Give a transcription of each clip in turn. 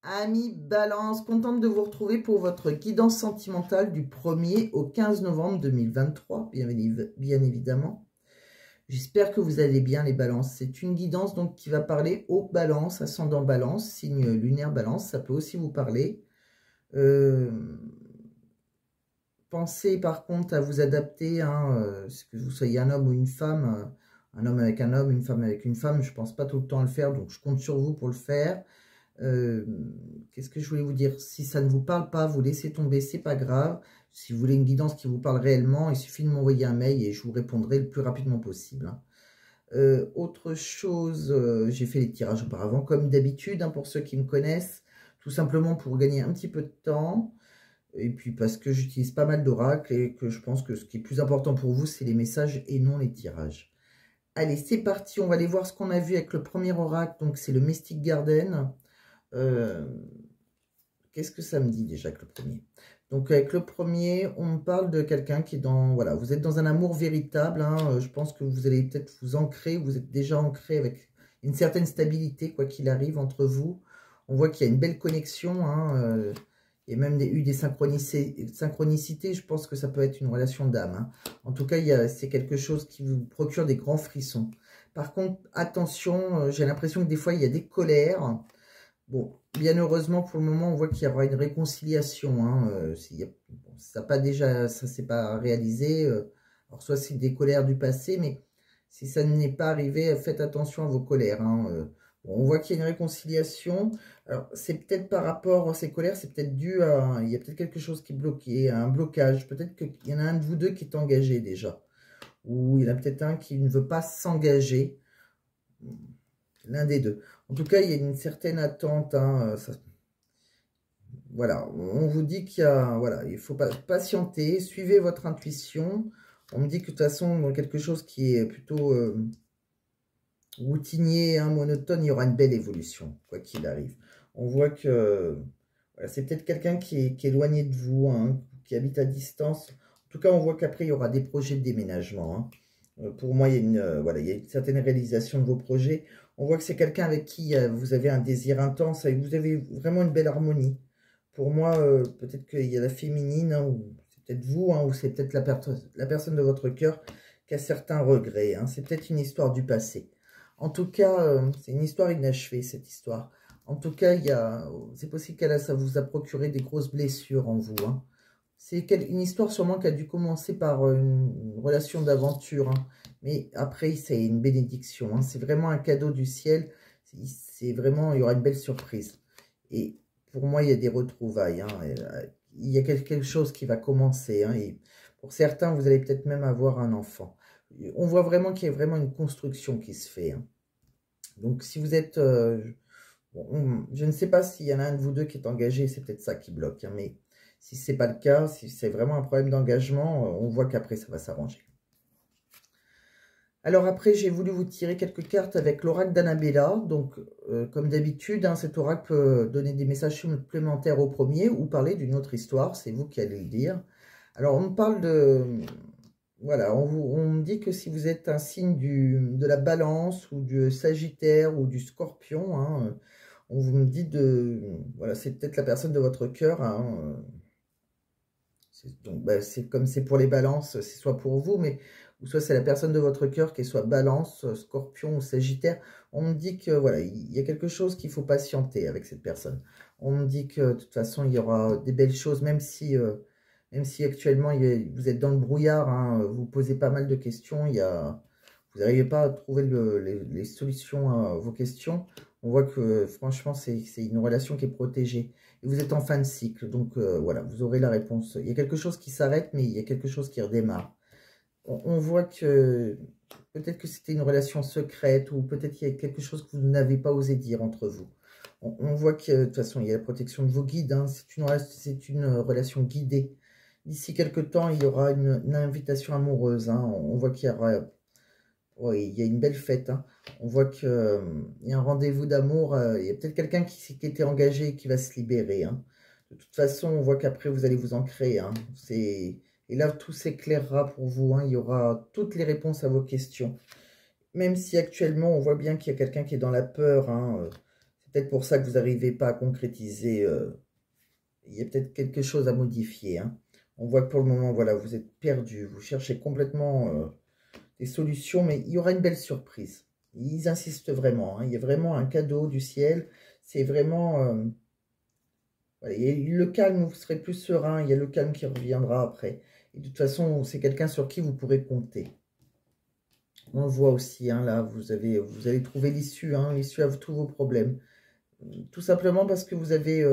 Amis Balance, contente de vous retrouver pour votre guidance sentimentale du 1er au 15 novembre 2023, bien évidemment. J'espère que vous allez bien les balances. C'est une guidance donc qui va parler aux balances, ascendant balance, signe lunaire balance. Ça peut aussi vous parler. Pensez par contre à vous adapter, que vous soyez un homme ou une femme, un homme avec un homme, une femme avec une femme. Je ne pense pas tout le temps à le faire, donc je compte sur vous pour le faire. Qu'est-ce que je voulais vous dire? Si ça ne vous parle pas, vous laissez tomber, c'est pas grave. Si vous voulez une guidance qui vous parle réellement, il suffit de m'envoyer un mail et je vous répondrai le plus rapidement possible. Autre chose, j'ai fait les tirages auparavant, comme d'habitude, pour ceux qui me connaissent, tout simplement pour gagner un petit peu de temps. Et puis parce que j'utilise pas mal d'oracles et que je pense que ce qui est plus important pour vous, c'est les messages et non les tirages. Allez, c'est parti, on va aller voir ce qu'on a vu avec le premier oracle, donc c'est le Mystic Garden. Qu'est-ce que ça me dit déjà avec le premier? Donc avec le premier, on me parle de quelqu'un qui est dans, voilà, vous êtes dans un amour véritable, je pense que vous allez peut-être vous ancrer, vous êtes déjà ancré avec une certaine stabilité, quoi qu'il arrive, entre vous. On voit qu'il y a une belle connexion, il y a même eu des synchronicités, je pense que ça peut être une relation d'âme. En tout cas, c'est quelque chose qui vous procure des grands frissons. Par contre, attention, j'ai l'impression que des fois, il y a des colères. Bon, bien heureusement, pour le moment, on voit qu'il y aura une réconciliation. Ça s'est pas réalisé. Alors, soit c'est des colères du passé, mais si ça n'est pas arrivé, faites attention à vos colères. Bon, on voit qu'il y a une réconciliation. Alors, c'est peut-être par rapport à ces colères, c'est peut-être dû à... Il y a peut-être quelque chose qui est bloqué, un blocage. Peut-être qu'il y en a un de vous deux qui est engagé déjà. Ou il y en a peut-être un qui ne veut pas s'engager. L'un des deux. En tout cas, il y a une certaine attente. Voilà, on vous dit qu'il y a, voilà, il faut patienter, suivez votre intuition. On me dit que de toute façon, dans quelque chose qui est plutôt routinier, monotone, il y aura une belle évolution, quoi qu'il arrive. On voit que voilà, c'est peut-être quelqu'un qui est éloigné de vous, qui habite à distance. En tout cas, on voit qu'après, il y aura des projets de déménagement. Pour moi, il y a voilà, il y a une certaine réalisation de vos projets. On voit que c'est quelqu'un avec qui vous avez un désir intense, et vous avez vraiment une belle harmonie. Pour moi, peut-être qu'il y a la féminine, ou c'est peut-être vous, ou c'est peut-être la personne de votre cœur qui a certains regrets. C'est peut-être une histoire du passé. En tout cas, c'est une histoire inachevée, cette histoire. En tout cas, c'est possible que ça vous a procuré des grosses blessures en vous. C'est une histoire sûrement qui a dû commencer par une relation d'aventure. Mais après, c'est une bénédiction. C'est vraiment un cadeau du ciel. C'est vraiment, il y aura une belle surprise. Et pour moi, il y a des retrouvailles. Il y a quelque chose qui va commencer. Et pour certains, vous allez peut-être même avoir un enfant. On voit vraiment qu'il y a vraiment une construction qui se fait. Donc, si vous êtes... je ne sais pas s'il y en a un de vous deux qui est engagé, c'est peut-être ça qui bloque. Mais si ce n'est pas le cas, si c'est vraiment un problème d'engagement, on voit qu'après, ça va s'arranger. Alors après, j'ai voulu vous tirer quelques cartes avec l'oracle d'Annabella. Donc, comme d'habitude, cet oracle peut donner des messages supplémentaires au premier ou parler d'une autre histoire. C'est vous qui allez le dire. Alors, on me parle de... Voilà, on me dit que si vous êtes un signe de la balance ou du sagittaire ou du scorpion, on vous me dit de... Voilà, c'est peut-être la personne de votre cœur. Donc, c'est comme c'est pour les balances, c'est soit pour vous, mais ou soit c'est la personne de votre cœur qui est soit balance, scorpion ou sagittaire. On me dit que voilà, il y a quelque chose qu'il faut patienter avec cette personne. On me dit que de toute façon, il y aura des belles choses, même si actuellement vous êtes dans le brouillard, vous posez pas mal de questions, vous n'arrivez pas à trouver les solutions à vos questions. On voit que franchement, c'est une relation qui est protégée. Et vous êtes en fin de cycle, donc voilà, vous aurez la réponse. Il y a quelque chose qui s'arrête, mais il y a quelque chose qui redémarre. On voit que peut-être que c'était une relation secrète, ou peut-être qu'il y a quelque chose que vous n'avez pas osé dire entre vous. On voit que de toute façon, il y a la protection de vos guides. C'est une relation guidée. D'ici quelques temps, il y aura une invitation amoureuse. On voit qu'il y aura... Oui, il y a une belle fête. On voit qu'il y a un rendez-vous d'amour. Il y a peut-être quelqu'un qui était engagé et qui va se libérer. De toute façon, on voit qu'après, vous allez vous ancrer. Et là, tout s'éclairera pour vous. Il y aura toutes les réponses à vos questions. Même si actuellement, on voit bien qu'il y a quelqu'un qui est dans la peur. C'est peut-être pour ça que vous n'arrivez pas à concrétiser. Il y a peut-être quelque chose à modifier, hein. On voit que pour le moment, voilà, vous êtes perdu. Vous cherchez complètement des solutions, mais il y aura une belle surprise. Ils insistent vraiment, hein. Il y a vraiment un cadeau du ciel. C'est vraiment... voilà, le calme, vous serez plus serein. Il y a le calme qui reviendra après. Et de toute façon, c'est quelqu'un sur qui vous pourrez compter. On le voit aussi, hein, là, vous allez trouver l'issue, hein, l'issue à tous vos problèmes. Tout simplement parce que vous avez...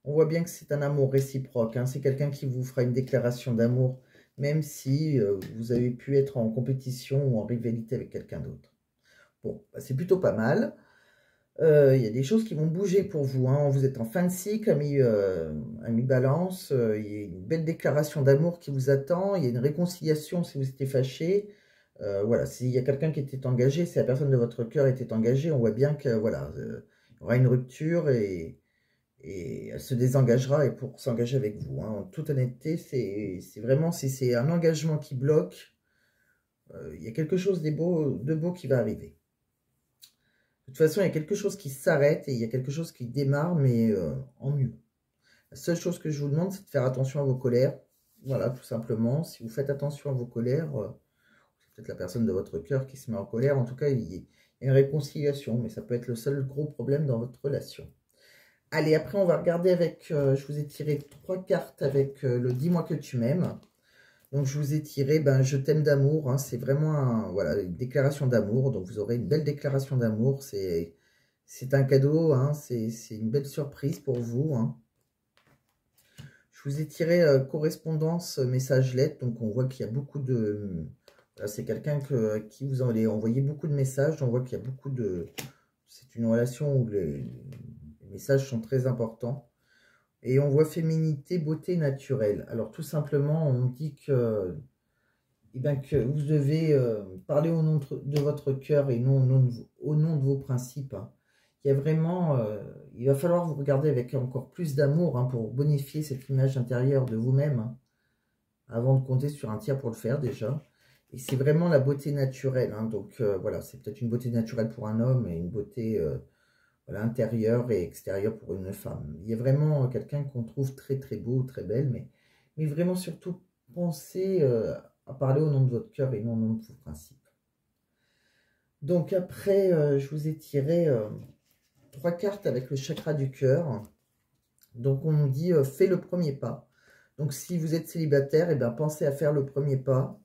on voit bien que c'est un amour réciproque, hein. C'est quelqu'un qui vous fera une déclaration d'amour, même si vous avez pu être en compétition ou en rivalité avec quelqu'un d'autre. Bon, bah, c'est plutôt pas mal. Il y a des choses qui vont bouger pour vous, hein. Vous êtes en fin de cycle, ami Balance. Il y a une belle déclaration d'amour qui vous attend. Il y a une réconciliation si vous étiez fâché. Voilà, s'il y a quelqu'un qui était engagé, si la personne de votre cœur était engagée, on voit bien que voilà, il y aura une rupture et elle se désengagera et pour s'engager avec vous, hein. En toute honnêteté, c'est vraiment, si c'est un engagement qui bloque, il y a quelque chose de beau qui va arriver. De toute façon, il y a quelque chose qui s'arrête et il y a quelque chose qui démarre, mais en mieux. La seule chose que je vous demande, c'est de faire attention à vos colères. Voilà, tout simplement. Si vous faites attention à vos colères, c'est peut-être la personne de votre cœur qui se met en colère. En tout cas, il y a une réconciliation, mais ça peut être le seul gros problème dans votre relation. Allez, après, on va regarder avec... je vous ai tiré 3 cartes avec le « Dis-moi que tu m'aimes ». Donc, je vous ai tiré « Je t'aime d'amour ». Hein, c'est vraiment voilà, une déclaration d'amour. Donc, vous aurez une belle déclaration d'amour. C'est un cadeau. Hein, c'est une belle surprise pour vous. Hein. Je vous ai tiré correspondance, message, lettre. Donc, on voit qu'il y a beaucoup de... Voilà, c'est quelqu'un qui vous allez envoyer beaucoup de messages. On voit qu'il y a beaucoup de... C'est une relation où les messages sont très importants. Et on voit féminité, beauté naturelle. Alors tout simplement, on dit que, que vous devez parler au nom de votre cœur et non au nom de vos principes, hein. Il y a vraiment, il va falloir vous regarder avec encore plus d'amour, hein, pour bonifier cette image intérieure de vous-même, hein, avant de compter sur un tiers pour le faire déjà. Et c'est vraiment la beauté naturelle, hein. Donc voilà, c'est peut-être une beauté naturelle pour un homme et une beauté... voilà, intérieur et extérieur pour une femme. Il y a vraiment quelqu'un qu'on trouve très très beau, très belle, mais vraiment surtout pensez à parler au nom de votre cœur et non au nom de vos principes. Donc après, je vous ai tiré 3 cartes avec le chakra du cœur. Donc on nous dit fais le premier pas. Donc si vous êtes célibataire, pensez à faire le premier pas.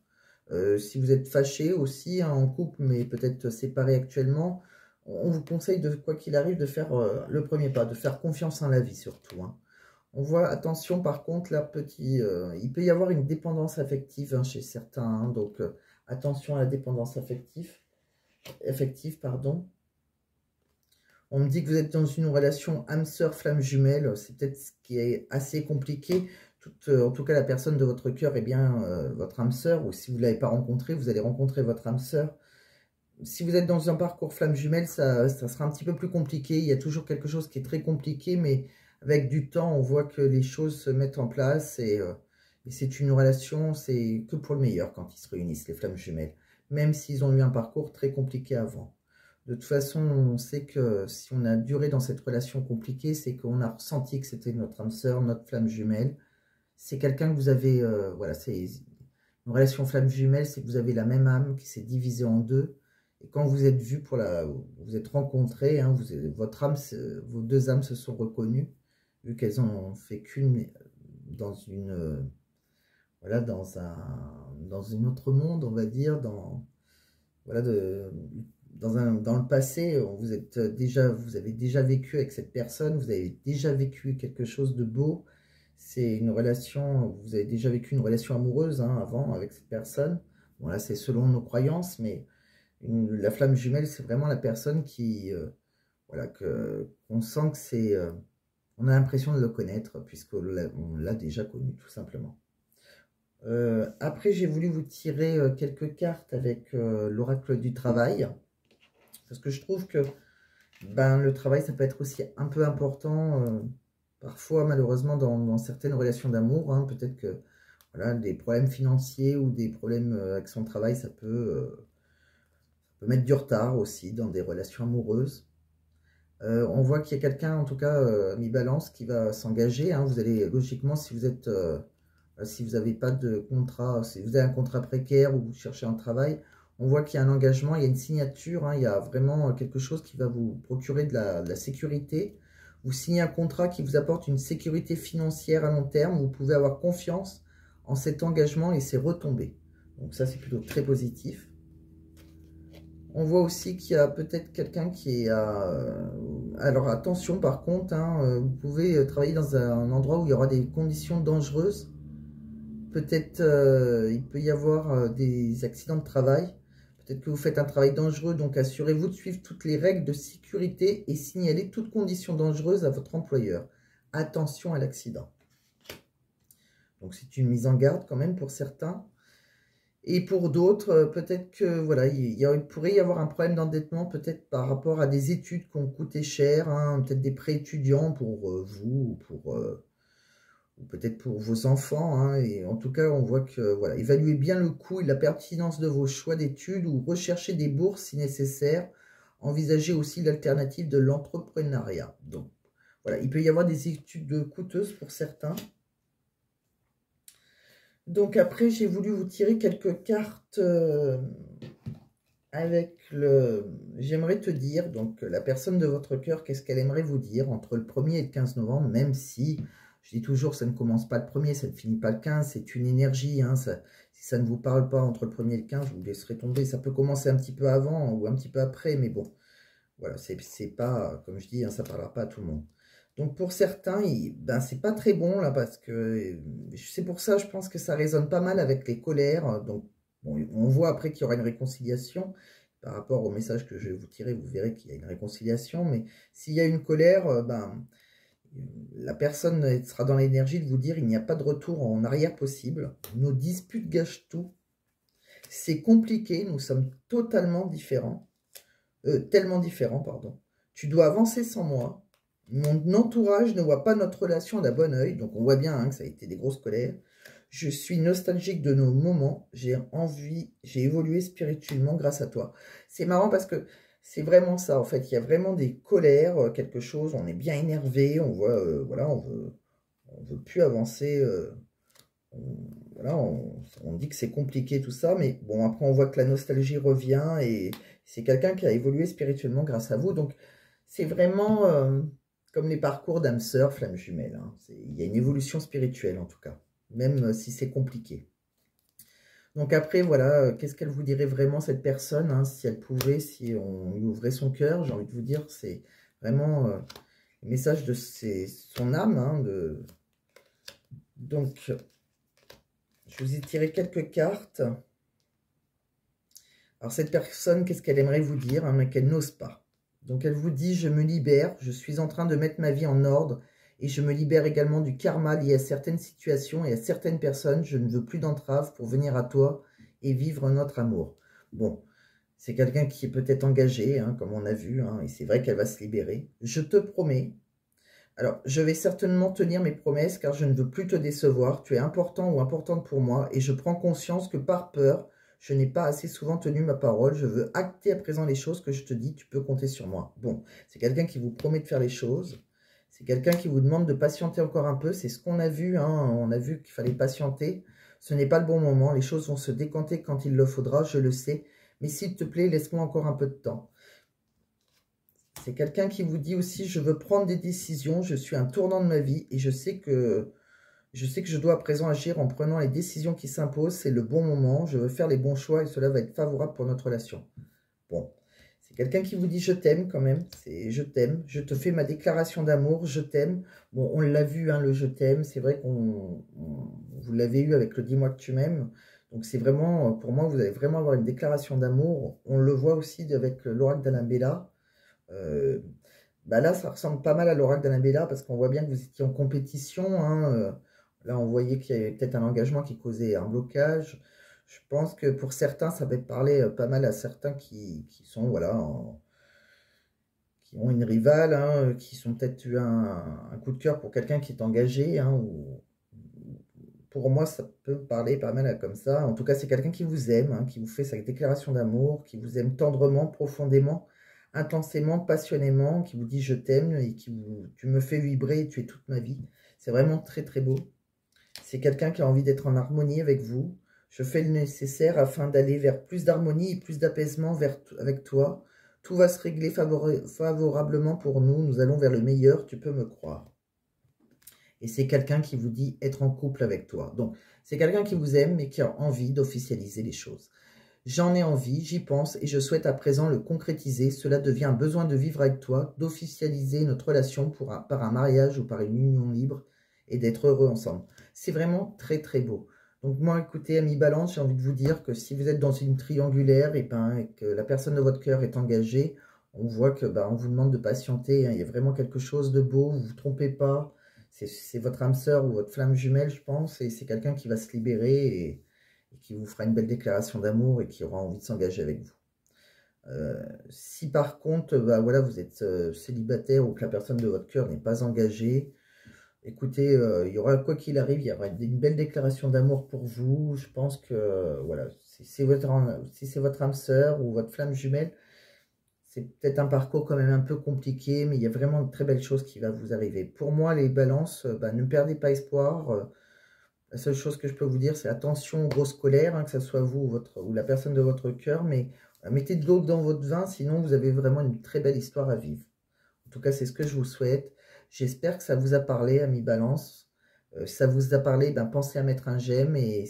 Si vous êtes fâché aussi, hein, en couple, mais peut-être séparé actuellement, on vous conseille, de quoi qu'il arrive, de faire le premier pas, de faire confiance en la vie surtout, hein. On voit, attention par contre, là, il peut y avoir une dépendance affective, hein, chez certains, hein, donc attention à la dépendance affective, pardon. On me dit que vous êtes dans une relation âme-sœur, flamme jumelle, c'est peut-être ce qui est assez compliqué. En tout cas, la personne de votre cœur est bien votre âme sœur, ou si vous ne l'avez pas rencontrée, vous allez rencontrer votre âme sœur. Si vous êtes dans un parcours flamme jumelle, ça sera un petit peu plus compliqué. Il y a toujours quelque chose qui est très compliqué, mais avec du temps, on voit que les choses se mettent en place et c'est une relation, c'est que pour le meilleur quand ils se réunissent, les flammes jumelles, même s'ils ont eu un parcours très compliqué avant. De toute façon, on sait que si on a duré dans cette relation compliquée, c'est qu'on a ressenti que c'était notre âme sœur, notre flamme jumelle. C'est quelqu'un que vous avez, voilà, c'est une relation flamme jumelle, c'est que vous avez la même âme qui s'est divisée en deux. Et quand vous êtes vus vous êtes rencontrés, hein, votre âme, vos deux âmes se sont reconnues, vu qu'elles ont fait qu'une dans une, voilà, dans un autre monde, on va dire, voilà, dans le passé, vous avez déjà vécu avec cette personne, vous avez déjà vécu quelque chose de beau. C'est une relation, vous avez déjà vécu une relation amoureuse, hein, avant avec cette personne. Bon, là, c'est selon nos croyances, mais la flamme jumelle, c'est vraiment la personne qui, voilà, qu'on sent que c'est, on a l'impression de le connaître, puisqu'on l'a déjà connu, tout simplement. Après, j'ai voulu vous tirer quelques cartes avec l'oracle du travail, parce que je trouve que le travail, ça peut être aussi un peu important, parfois, malheureusement, dans certaines relations d'amour, hein. Peut-être que voilà, des problèmes financiers ou des problèmes avec son travail, ça peut mettre du retard aussi dans des relations amoureuses. On voit qu'il y a quelqu'un, en tout cas, mi-balance, qui va s'engager. Hein. Vous allez, logiquement, si vous êtes, si vous n'avez pas de contrat, si vous avez un contrat précaire ou vous cherchez un travail, on voit qu'il y a un engagement, il y a une signature, hein, il y a vraiment quelque chose qui va vous procurer de la sécurité. Vous signez un contrat qui vous apporte une sécurité financière à long terme. Vous pouvez avoir confiance en cet engagement et ses retombées. Donc ça, c'est plutôt très positif. On voit aussi qu'il y a peut-être quelqu'un qui est alors attention par contre, hein, vous pouvez travailler dans un endroit où il y aura des conditions dangereuses. Peut-être il peut y avoir des accidents de travail. Peut-être que vous faites un travail dangereux, donc assurez-vous de suivre toutes les règles de sécurité et signalez toute condition dangereuse à votre employeur. Attention à l'accident. Donc c'est une mise en garde quand même pour certains. Et pour d'autres, peut-être que voilà, il pourrait y avoir un problème d'endettement, peut-être par rapport à des études qui ont coûté cher, hein, peut-être des prêts étudiants pour vous, ou peut-être pour vos enfants. Hein, et en tout cas, on voit que voilà, évaluez bien le coût et la pertinence de vos choix d'études ou recherchez des bourses si nécessaire. Envisagez aussi l'alternative de l'entrepreneuriat. Donc voilà, il peut y avoir des études coûteuses pour certains. Donc après, j'ai voulu vous tirer quelques cartes avec le... J'aimerais te dire, donc la personne de votre cœur, qu'est-ce qu'elle aimerait vous dire entre le 1er et le 15 novembre, même si, je dis toujours, ça ne commence pas le 1er, ça ne finit pas le 15, c'est une énergie, hein, si ça ne vous parle pas entre le 1er et le 15, vous laisserez tomber, ça peut commencer un petit peu avant ou un petit peu après, mais bon, voilà, c'est pas, comme je dis, hein, ça ne parlera pas à tout le monde. Donc pour certains, ben, c'est pas très bon là parce que c'est pour ça je pense que ça résonne pas mal avec les colères. Donc bon, on voit après qu'il y aura une réconciliation. Par rapport au message que je vais vous tirer, vous verrez qu'il y a une réconciliation. Mais s'il y a une colère, ben, la personne sera dans l'énergie de vous dire il n'y a pas de retour en arrière possible. Nos disputes gâchent tout. C'est compliqué, nous sommes totalement différents. Tellement différents, pardon. Tu dois avancer sans moi. Mon entourage ne voit pas notre relation d'un bon œil, donc on voit bien hein, que ça a été des grosses colères. Je suis nostalgique de nos moments, j'ai envie, j'ai évolué spirituellement grâce à toi. C'est marrant parce que c'est vraiment ça, en fait, il y a vraiment des colères, quelque chose, on est bien énervé, on voit, voilà, on veut plus avancer, voilà, on dit que c'est compliqué tout ça, mais bon, après on voit que la nostalgie revient et c'est quelqu'un qui a évolué spirituellement grâce à vous, donc c'est vraiment... comme les parcours d'âme sœur, flamme jumelle. Hein. Il y a une évolution spirituelle en tout cas, même si c'est compliqué. Donc après, voilà, qu'est-ce qu'elle vous dirait vraiment cette personne, hein, si elle pouvait, si on lui ouvrait son cœur, j'ai envie de vous dire, c'est vraiment le message de son âme. Hein, Donc, je vous ai tiré quelques cartes. Alors cette personne, qu'est-ce qu'elle aimerait vous dire, hein, mais qu'elle n'ose pas. Donc elle vous dit, je me libère, je suis en train de mettre ma vie en ordre et je me libère également du karma lié à certaines situations et à certaines personnes. Je ne veux plus d'entrave pour venir à toi et vivre notre amour. Bon, c'est quelqu'un qui est peut-être engagé, hein, comme on a vu, hein, et c'est vrai qu'elle va se libérer. Je te promets. Alors, je vais certainement tenir mes promesses car je ne veux plus te décevoir. Tu es important ou importante pour moi et je prends conscience que par peur, je n'ai pas assez souvent tenu ma parole. Je veux acter à présent les choses que je te dis. Tu peux compter sur moi. Bon, c'est quelqu'un qui vous promet de faire les choses. C'est quelqu'un qui vous demande de patienter encore un peu. C'est ce qu'on a vu. Hein. On a vu qu'il fallait patienter. Ce n'est pas le bon moment. Les choses vont se décanter quand il le faudra. Je le sais. Mais s'il te plaît, laisse-moi encore un peu de temps. C'est quelqu'un qui vous dit aussi, je veux prendre des décisions. Je suis un tournant de ma vie et je sais que je dois à présent agir en prenant les décisions qui s'imposent. C'est le bon moment. Je veux faire les bons choix et cela va être favorable pour notre relation. Bon, c'est quelqu'un qui vous dit je t'aime quand même. C'est je t'aime. Je te fais ma déclaration d'amour. Je t'aime. Bon, on l'a vu, hein, le je t'aime. C'est vrai qu'on vous l'avez eu avec le dis-moi que tu m'aimes. Donc c'est vraiment, pour moi, vous allez vraiment avoir une déclaration d'amour. On le voit aussi avec l'oracle d'Annabella. Bah là, ça ressemble pas mal à l'oracle d'Annabella parce qu'on voit bien que vous étiez en compétition. Hein, là, on voyait qu'il y avait peut-être un engagement qui causait un blocage. Je pense que pour certains, ça va parler pas mal à certains qui sont, voilà, qui ont une rivale, hein, qui sont peut-être eu un coup de cœur pour quelqu'un qui est engagé. Hein, ou, pour moi, ça peut parler pas mal comme ça. En tout cas, c'est quelqu'un qui vous aime, hein, qui vous fait sa déclaration d'amour, qui vous aime tendrement, profondément, intensément, passionnément, qui vous dit je t'aime et tu me fais vibrer, tu es toute ma vie. C'est vraiment très très beau. C'est quelqu'un qui a envie d'être en harmonie avec vous. Je fais le nécessaire afin d'aller vers plus d'harmonie et plus d'apaisement avec toi. Tout va se régler favorablement pour nous. Nous allons vers le meilleur, tu peux me croire. Et c'est quelqu'un qui vous dit être en couple avec toi. Donc, c'est quelqu'un qui vous aime mais qui a envie d'officialiser les choses. J'en ai envie, j'y pense et je souhaite à présent le concrétiser. Cela devient un besoin de vivre avec toi, d'officialiser notre relation par un mariage ou par une union libre et d'être heureux ensemble. C'est vraiment très très beau. Donc moi, écoutez, ami Balance, j'ai envie de vous dire que si vous êtes dans une triangulaire et que la personne de votre cœur est engagée, on voit que on vous demande de patienter. Hein. Il y a vraiment quelque chose de beau, vous ne vous trompez pas. C'est votre âme sœur ou votre flamme jumelle, je pense, et c'est quelqu'un qui va se libérer et qui vous fera une belle déclaration d'amour et qui aura envie de s'engager avec vous. Si par contre, voilà, vous êtes célibataire ou que la personne de votre cœur n'est pas engagée, écoutez, il y aura, quoi qu'il arrive, il y aura une belle déclaration d'amour pour vous. Je pense que, voilà, si c'est votre âme sœur ou votre flamme jumelle, c'est peut-être un parcours quand même un peu compliqué, mais il y a vraiment de très belles choses qui vont vous arriver. Pour moi, les balances, ne perdez pas espoir. La seule chose que je peux vous dire, c'est attention aux grosses colères, hein, que ce soit vous ou la personne de votre cœur, mais mettez de l'eau dans votre vin, sinon vous avez vraiment une très belle histoire à vivre. En tout cas, c'est ce que je vous souhaite. J'espère que ça vous a parlé, ami Balance. Si ça vous a parlé, pensez à mettre un j'aime et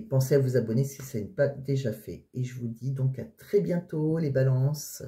pensez à vous abonner si ce n'est pas déjà fait. Et je vous dis donc à très bientôt, les balances.